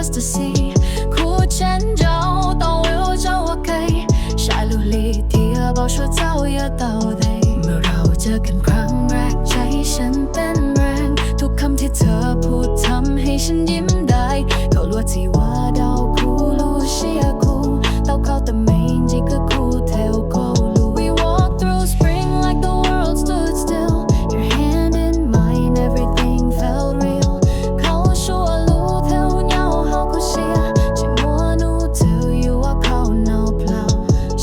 just to see คู่ฉัน就到了就OK ชายลูลีที่บอก说早要到的เมื่อเราเจอกันครั้งแรกใจฉันเต้นแรงทุกคำที่เธอพูดทำให้ฉันยิ้มได้เขาล้วนที่ว่าเราคู่รู้เชียร์คู่เราเข้าแต่ไม่จริงคือคู่เทลโกลู We walk through spring like the world stood still Your hand in mine everything felt real เขาชัวร์รู้เท่าเหงาเขาก็เชียร์ฉันมัวนูเธออยู่ว่าเขาหนาวเปล่า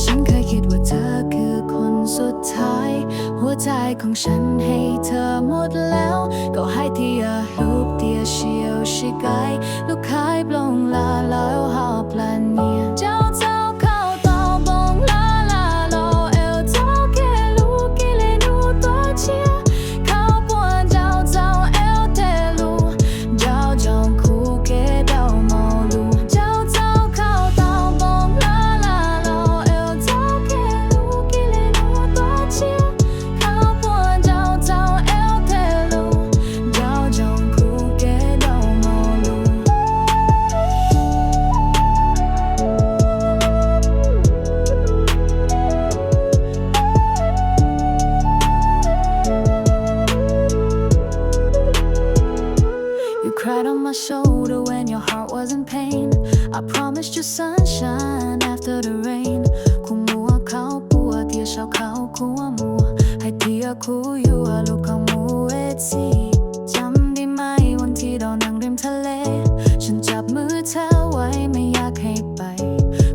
ฉันเคยคิดว่าเธอคือคนสุดท้ายหัวใจของฉันให้เธอหมดแล้วก็ให้ที่อย่าลูกเดียเชียวชิกายลูกคายปลงลาแล้วหอบพลันเนียเจ้าเข้าต่อบงลาโลเอลเจ้าแค่ลูกกิเลนูตัวเชียเขาปวนเจ้าเอลเทลูเจ้าจงคู่เกดเอาโมลูเจ้าเข้าต่อบงลาโลเอลเจ้าแค่ลูกกิเลนูตัวเชียเขาปวนเจ้าเอลเทลูเจ้าจงคู่เกดเอาโมลู You cried on my shoulder when your heart was in pain. I promised you sunshine after the rain. คู่มัวเขาปัวเทียชาวเขาคู่มัวให้เทียคู่อยู่ลูกของมัวสิจำได้ไหมวันที่เรานั่งริมทะเลฉันจับมือเธอไว้ไม่อยากให้ไป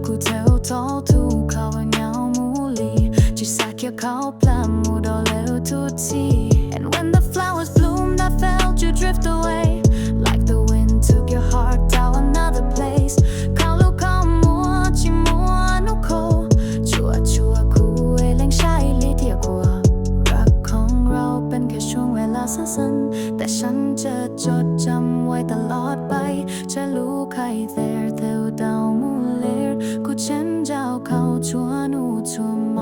คู่เธอทอทูเขาเหงามูลีจิสักเขียวเขาพลามูดอเลวทุกที And when the flowers bloomed I felt you drift away like the wind took your heart down another place เขาลูกเขามัวจิมัวนุโคชัวคู่เอเล่งใช้ลิเทียกว่ารักของเราเป็นแค่ช่วงเวลาสั้นๆแต่ฉันจะจดจำไว้ตลอดไปจะรู้ใคร there เธอดาวมูเลร์คู่ฉันเจ้าเขาชัวนูชัว